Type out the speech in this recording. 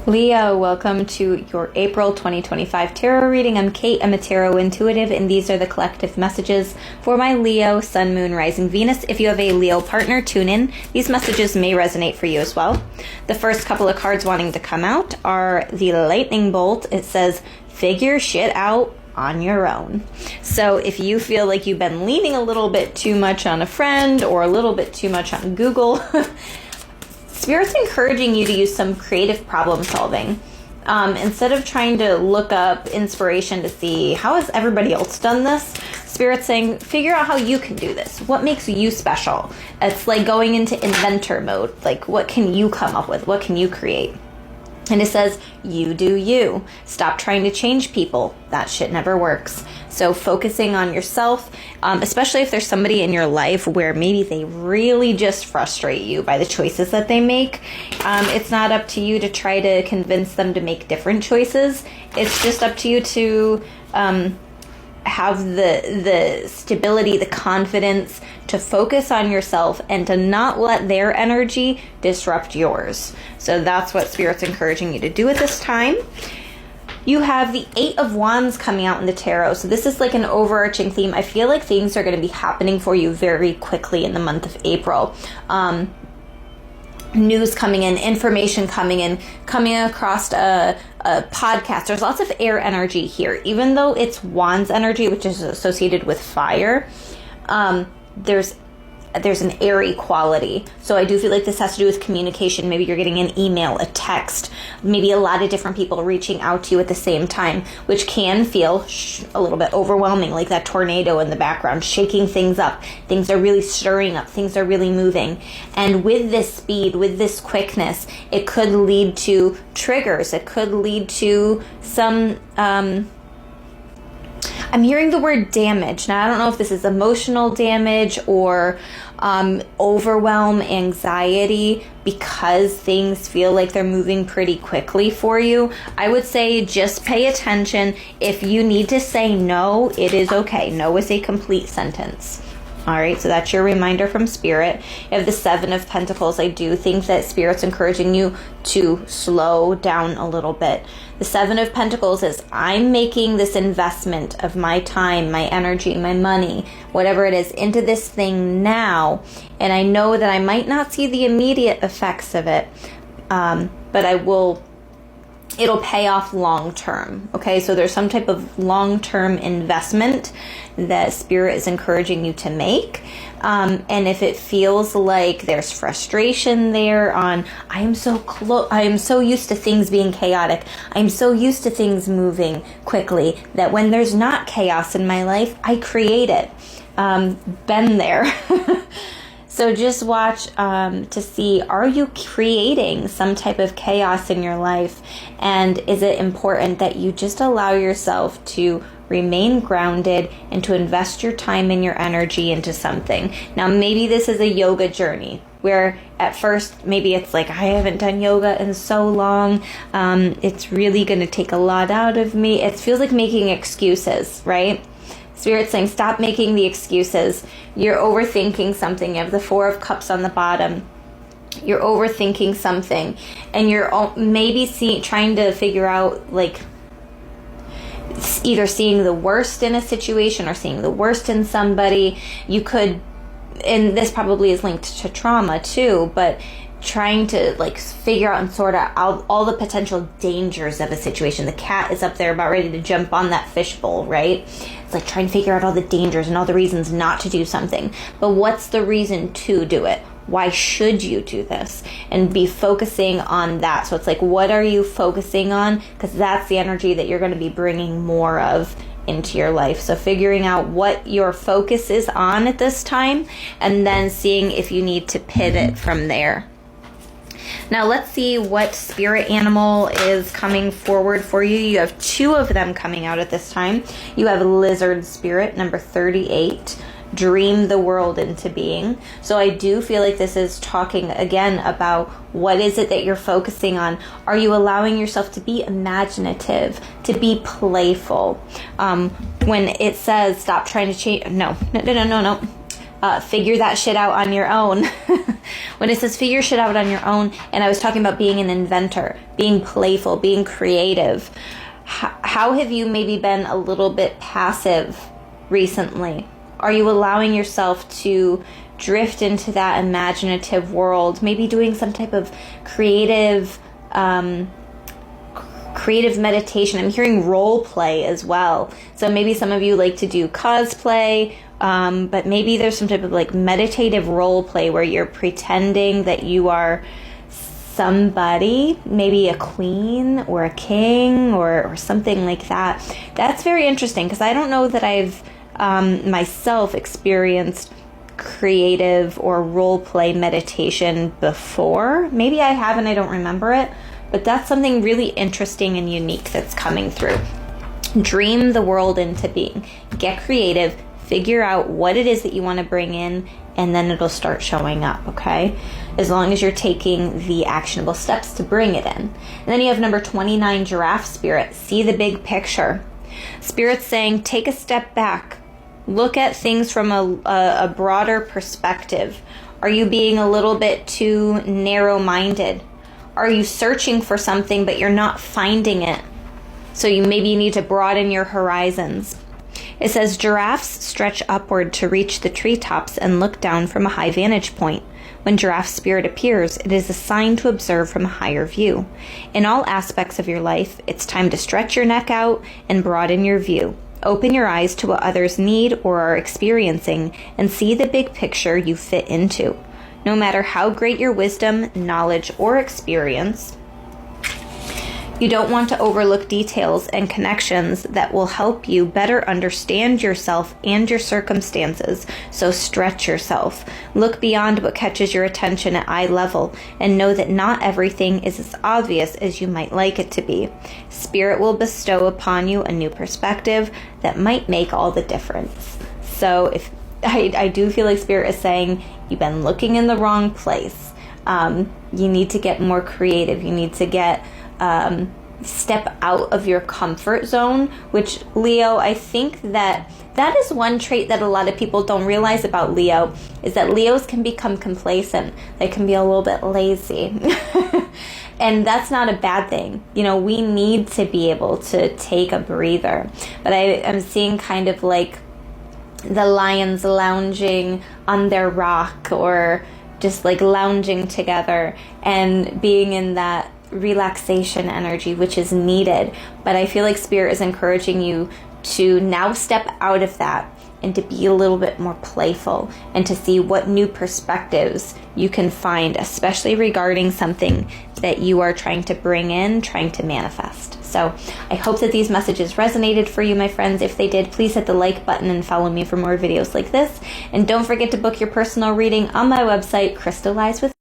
Leo, welcome to your April 2025 tarot reading. I'm Kate, I'm a tarot intuitive, and these are the collective messages for my Leo, Sun, Moon, Rising, Venus. If you have a Leo partner, tune in. These messages may resonate for you as well. The first couple of cards wanting to come out are the Lightning Bolt. It says, figure shit out on your own. So if you feel like you've been leaning a little bit too much on a friend or a little bit too much on Google, Spirit's encouraging you to use some creative problem solving. Instead of trying to look up inspiration to see how has everybody else done this, Spirit's saying, figure out how you can do this. What makes you special? It's like going into inventor mode. Like, what can you come up with? What can you create? And it says, you do you. Stop trying to change people. That shit never works. So focusing on yourself, especially if there's somebody in your life where maybe they really just frustrate you by the choices that they make. It's not up to you to try to convince them to make different choices. It's just up to you to have the stability, the confidence to focus on yourself and to not let their energy disrupt yours. So that's what Spirit's encouraging you to do at this time. You have the Eight of Wands coming out in the tarot. So this is like an overarching theme. I feel like things are going to be happening for you very quickly in the month of April. News coming in, information coming in, coming across a podcast. There's lots of air energy here. Even though it's Wands energy, which is associated with fire, there's an airy quality. So I do feel like this has to do with communication. Maybe you're getting an email, a text, maybe a lot of different people reaching out to you at the same time, which can feel a little bit overwhelming, like that tornado in the background, shaking things up. Things are really stirring up. Things are really moving. And with this speed, with this quickness, it could lead to triggers. It could lead to some... I'm hearing the word damage. Now, I don't know if this is emotional damage or overwhelm, anxiety, because things feel like they're moving pretty quickly for you. I would say just pay attention. If you need to say no, it is okay. No is a complete sentence. All right, so that's your reminder from Spirit. You have the Seven of Pentacles. I do think that Spirit's encouraging you to slow down a little bit. The Seven of Pentacles is, I'm making this investment of my time, my energy, my money, whatever it is, into this thing now. And I know that I might not see the immediate effects of it, but it'll pay off long term. Okay, so there's some type of long-term investment that Spirit is encouraging you to make. And if it feels like there's frustration there on, I am so used to things being chaotic. I'm so used to things moving quickly that when there's not chaos in my life, I create it. Been there. So just watch to see, are you creating some type of chaos in your life? And is it important that you just allow yourself to remain grounded and to invest your time and your energy into something? Now, maybe this is a yoga journey where at first maybe it's like, I haven't done yoga in so long. It's really going to take a lot out of me. It feels like making excuses, right? Spirit's saying, stop making the excuses. You're overthinking something. You have the Four of Cups on the bottom. You're overthinking something. And you're maybe trying to figure out, like, either seeing the worst in a situation or seeing the worst in somebody. You could, and this probably is linked to trauma too, but trying to like figure out and sort out all the potential dangers of a situation. The cat is up there about ready to jump on that fishbowl, right? It's like trying to figure out all the dangers and all the reasons not to do something. But what's the reason to do it? Why should you do this? And be focusing on that. So it's like, what are you focusing on? Because that's the energy that you're going to be bringing more of into your life. So figuring out what your focus is on at this time and then seeing if you need to pivot from there. Now let's see what spirit animal is coming forward for you. You have two of them coming out at this time. You have lizard spirit, number 38. Dream the world into being. So I do feel like this is talking again about what is it that you're focusing on. Are you allowing yourself to be imaginative, to be playful? When it says stop trying to change, no. figure that shit out on your own. When it says figure shit out on your own, and I was talking about being an inventor, being playful, being creative, how have you maybe been a little bit passive recently? Are you allowing yourself to drift into that imaginative world, maybe doing some type of creative meditation? I'm hearing role play as well. So maybe some of you like to do cosplay, but maybe there's some type of like meditative role play where you're pretending that you are somebody, maybe a queen or a king or something like that. That's very interesting, because I don't know that I've myself experienced creative or role play meditation before. Maybe I have and I don't remember it, but that's something really interesting and unique that's coming through. Dream the world into being. Get creative, figure out what it is that you want to bring in, and then it'll start showing up, okay? As long as you're taking the actionable steps to bring it in. And then you have number 29, Giraffe Spirit. See the big picture. Spirit's saying, take a step back. Look at things from a broader perspective. Are you being a little bit too narrow-minded? Are you searching for something but you're not finding it? So you need to broaden your horizons. It says giraffes stretch upward to reach the treetops and look down from a high vantage point. When Giraffe Spirit appears, it is a sign to observe from a higher view. In all aspects of your life, it's time to stretch your neck out and broaden your view. Open your eyes to what others need or are experiencing and see the big picture you fit into. No matter how great your wisdom, knowledge, or experience, you don't want to overlook details and connections that will help you better understand yourself and your circumstances, so stretch yourself. Look beyond what catches your attention at eye level and know that not everything is as obvious as you might like it to be. Spirit will bestow upon you a new perspective that might make all the difference. So if I do feel like Spirit is saying you've been looking in the wrong place. You need to get more creative. You need to get step out of your comfort zone, which Leo, I think that is one trait that a lot of people don't realize about Leo, is that Leos can become complacent. They can be a little bit lazy. And that's not a bad thing. We need to be able to take a breather. But I am seeing kind of like the lions lounging on their rock, or just like lounging together and being in that relaxation energy, which is needed. But I feel like Spirit is encouraging you to now step out of that and to be a little bit more playful and to see what new perspectives you can find, especially regarding something that you are trying to bring in, trying to manifest. So I hope that these messages resonated for you, my friends. If they did, please hit the like button and follow me for more videos like this. And don't forget to book your personal reading on my website, Crystallized with